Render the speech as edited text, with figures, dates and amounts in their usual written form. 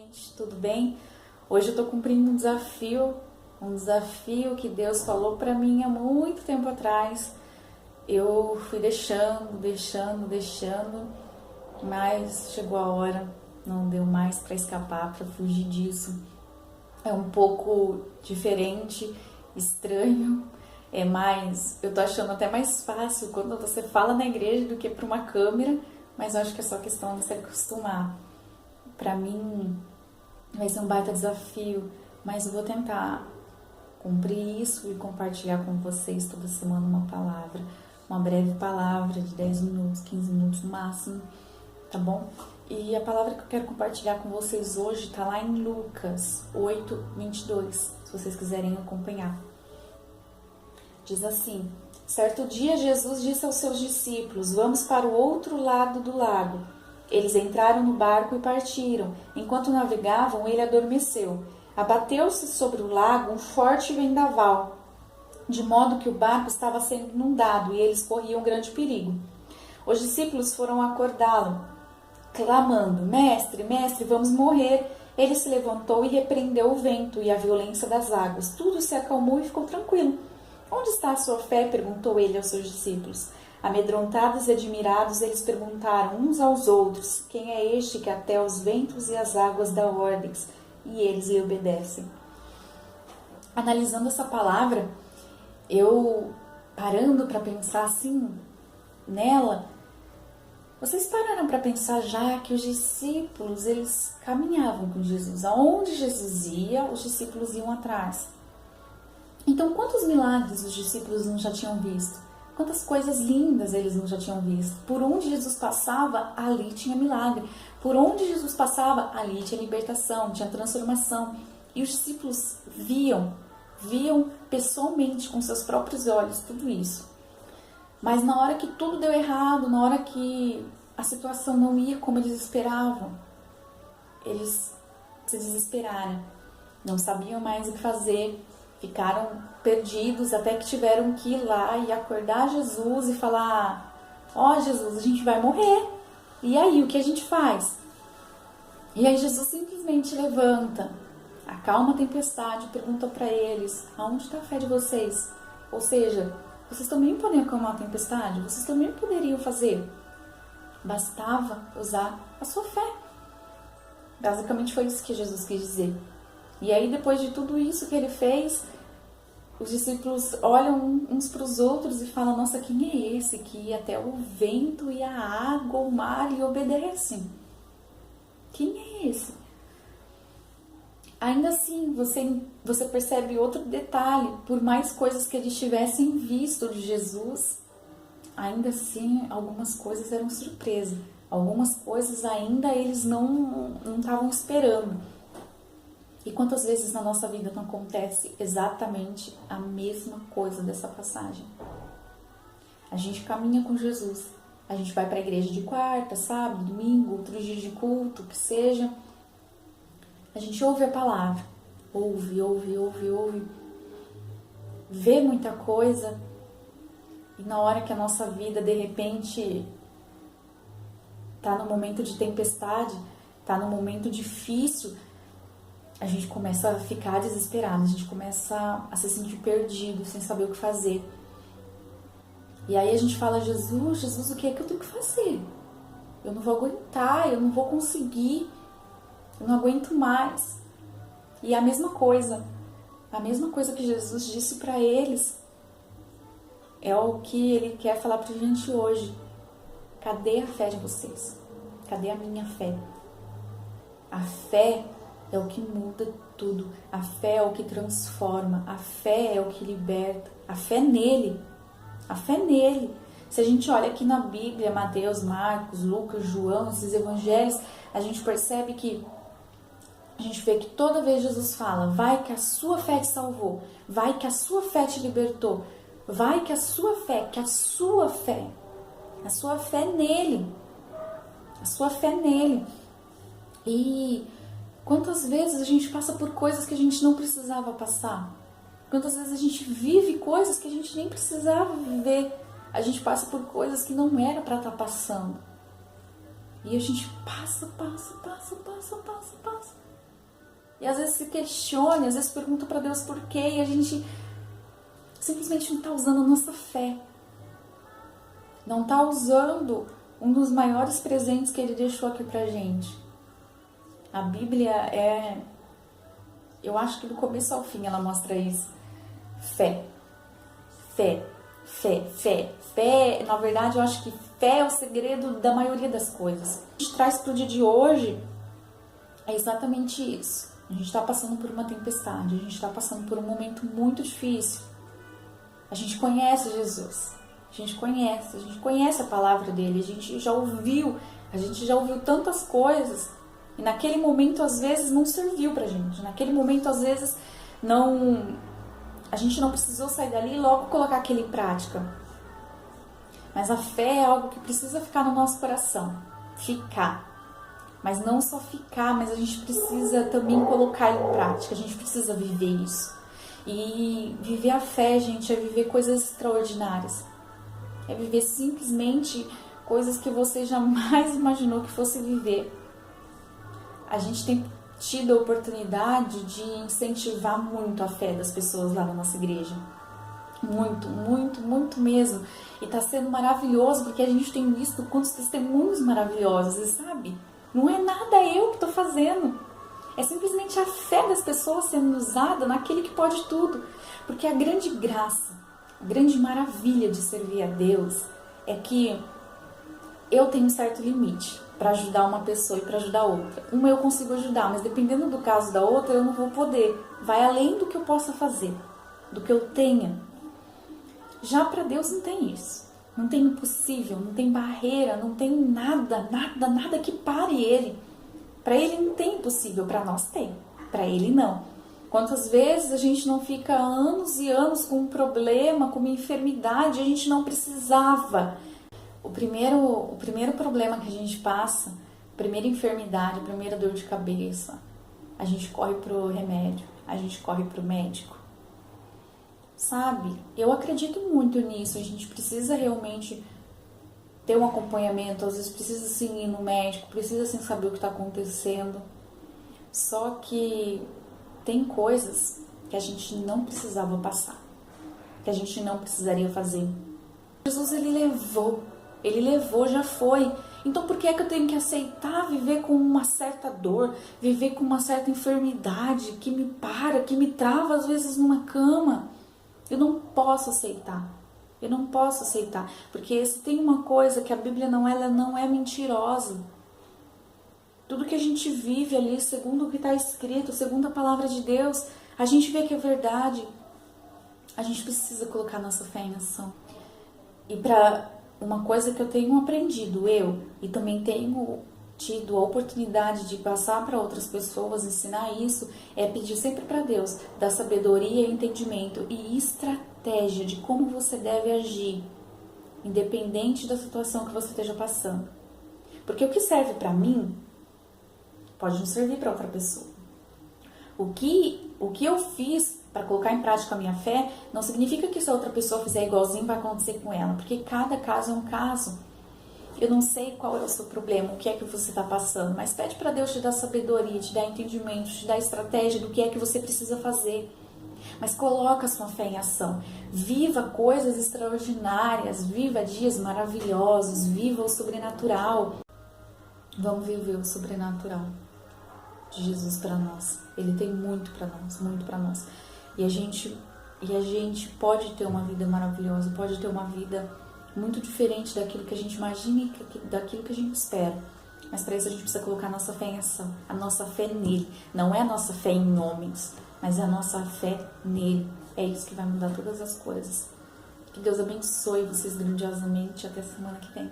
gente, tudo bem? Hoje eu tô cumprindo um desafio que Deus falou pra mim há muito tempo atrás. Eu fui deixando, mas chegou a hora, não deu mais pra escapar, pra fugir disso. É um pouco diferente, estranho, eu tô achando até mais fácil quando você fala na igreja do que pra uma câmera, mas eu acho que é só questão de se acostumar. Pra mim vai ser um baita desafio, mas eu vou tentar cumprir isso e compartilhar com vocês toda semana uma breve palavra de 10 minutos, 15 minutos no máximo, tá bom? E a palavra que eu quero compartilhar com vocês hoje tá lá em Lucas 8:22, se vocês quiserem acompanhar. Diz assim: certo dia Jesus disse aos seus discípulos: vamos para o outro lado do lago. Eles entraram no barco e partiram. Enquanto navegavam, ele adormeceu. Abateu-se sobre o lago um forte vendaval, de modo que o barco estava sendo inundado e eles corriam grande perigo. Os discípulos foram acordá-lo, clamando: Mestre, mestre, vamos morrer. Ele se levantou e repreendeu o vento e a violência das águas. Tudo se acalmou e ficou tranquilo. Onde está a sua fé? Perguntou ele aos seus discípulos. Amedrontados e admirados, eles perguntaram uns aos outros: quem é este que até os ventos e as águas dá ordens? E eles lhe obedecem. Analisando essa palavra, eu parando para pensar assim nela, vocês pararam para pensar já que os discípulos, eles caminhavam com Jesus. Aonde Jesus ia, os discípulos iam atrás. Então, quantos milagres os discípulos não já tinham visto? Quantas coisas lindas eles não já tinham visto? Por onde Jesus passava, ali tinha milagre. Por onde Jesus passava, ali tinha libertação, tinha transformação. E os discípulos viam pessoalmente, com seus próprios olhos, tudo isso. Mas na hora que tudo deu errado, na hora que a situação não ia como eles esperavam, eles se desesperaram, não sabiam mais o que fazer, ficaram perdidos, até que tiveram que ir lá e acordar Jesus e falar: ó, Jesus, a gente vai morrer, e aí, o que a gente faz? E aí Jesus simplesmente levanta, acalma a tempestade e pergunta para eles: aonde está a fé de vocês? Ou seja, vocês também podem acalmar a tempestade, vocês também poderiam fazer, bastava usar a sua fé. Basicamente foi isso que Jesus quis dizer. E aí, depois de tudo isso que ele fez, os discípulos olham uns para os outros e falam: nossa, quem é esse que até o vento e a água, o mar lhe obedecem? Quem é esse? Ainda assim, você percebe outro detalhe: por mais coisas que eles tivessem visto de Jesus, ainda assim, algumas coisas eram surpresa. Algumas coisas ainda eles não estavam esperando. E quantas vezes na nossa vida não acontece exatamente a mesma coisa dessa passagem? A gente caminha com Jesus, a gente vai para a igreja de quarta, sábado, domingo, outros dias de culto, que seja. A gente ouve a palavra, ouve, vê muita coisa, e na hora que a nossa vida de repente está no momento de tempestade, está no momento difícil, a gente começa a ficar desesperado, a gente começa a se sentir perdido, sem saber o que fazer. E aí a gente fala: Jesus, o que é que eu tenho que fazer? Eu não vou aguentar, eu não vou conseguir, eu não aguento mais. E a mesma coisa que Jesus disse para eles, é o que ele quer falar pra gente hoje. Cadê a fé de vocês? Cadê a minha fé? A fé é o que muda tudo. A fé é o que transforma. A fé é o que liberta. A fé nele. A fé nele. Se a gente olha aqui na Bíblia, Mateus, Marcos, Lucas, João, esses evangelhos, a gente percebe que a gente vê que toda vez Jesus fala: vai que a sua fé te salvou, vai que a sua fé te libertou, vai que a sua fé nele, a sua fé nele. E quantas vezes a gente passa por coisas que a gente não precisava passar? Quantas vezes a gente vive coisas que a gente nem precisava viver? A gente passa por coisas que não era para estar passando. E a gente passa. E às vezes se questione, às vezes pergunta para Deus por quê, e a gente simplesmente não está usando a nossa fé. Não está usando um dos maiores presentes que Ele deixou aqui pra gente. A Bíblia eu acho que do começo ao fim ela mostra isso. Fé. Fé. Fé. Fé. Fé. Na verdade, eu acho que fé é o segredo da maioria das coisas. A gente traz pro dia de hoje é exatamente isso. A gente está passando por uma tempestade, a gente está passando por um momento muito difícil. A gente conhece Jesus, a gente conhece a palavra dele, a gente já ouviu tantas coisas e naquele momento às vezes não serviu pra gente, naquele momento às vezes a gente não precisou sair dali e logo colocar aquilo em prática. Mas a fé é algo que precisa ficar no nosso coração, mas não só ficar, mas a gente precisa também colocar em prática, a gente precisa viver isso. E viver a fé, gente, é viver coisas extraordinárias. É viver simplesmente coisas que você jamais imaginou que fosse viver. A gente tem tido a oportunidade de incentivar muito a fé das pessoas lá na nossa igreja. Muito, muito, muito mesmo. E tá sendo maravilhoso porque a gente tem visto quantos testemunhos maravilhosos, e sabe? Não é nada eu que tô fazendo. É simplesmente a fé das pessoas sendo usada naquele que pode tudo. Porque a grande graça, a grande maravilha de servir a Deus é que eu tenho um certo limite para ajudar uma pessoa e para ajudar outra. Uma eu consigo ajudar, mas dependendo do caso da outra eu não vou poder. Vai além do que eu possa fazer, do que eu tenha. Já para Deus não tem isso. Não tem impossível, não tem barreira, não tem nada que pare Ele. Para Ele não tem impossível, para nós tem. Para Ele não. Quantas vezes a gente não fica anos e anos com um problema, com uma enfermidade, a gente não precisava. O primeiro problema que a gente passa, a primeira enfermidade, a primeira dor de cabeça, a gente corre pro remédio, a gente corre pro médico. Sabe? Eu acredito muito nisso. A gente precisa realmente ter um acompanhamento, às vezes precisa sim ir no médico, precisa sim saber o que está acontecendo. Só que tem coisas que a gente não precisava passar, que a gente não precisaria fazer. Jesus, ele levou, já foi. Então por que é que eu tenho que aceitar viver com uma certa dor, viver com uma certa enfermidade que me para, que me trava às vezes numa cama? Eu não posso aceitar. Eu não posso aceitar, porque se tem uma coisa que a Bíblia ela não é mentirosa. Tudo que a gente vive ali, segundo o que está escrito, segundo a palavra de Deus, a gente vê que é verdade. A gente precisa colocar nossa fé em ação. E para uma coisa que eu tenho aprendido, e também tenho tido a oportunidade de passar para outras pessoas, ensinar isso, é pedir sempre para Deus dar sabedoria, entendimento e estratégia de como você deve agir, independente da situação que você esteja passando. Porque o que serve para mim pode não servir para outra pessoa. O que eu fiz para colocar em prática a minha fé não significa que se a outra pessoa fizer igualzinho vai acontecer com ela, porque cada caso é um caso. Eu não sei qual é o seu problema, o que é que você está passando, mas pede para Deus te dar sabedoria, te dar entendimento, te dar estratégia do que é que você precisa fazer. Mas coloca a sua fé em ação. Viva coisas extraordinárias, viva dias maravilhosos, viva o sobrenatural. Vamos viver o sobrenatural de Jesus para nós. Ele tem muito para nós, muito para nós. E a gente pode ter uma vida maravilhosa, pode ter uma vida muito diferente daquilo que a gente imagina e daquilo que a gente espera. Mas para isso a gente precisa colocar a nossa fé em ação, a nossa fé nele. Não é a nossa fé em homens, mas é a nossa fé nele. É isso que vai mudar todas as coisas. Que Deus abençoe vocês grandiosamente. Até semana que vem.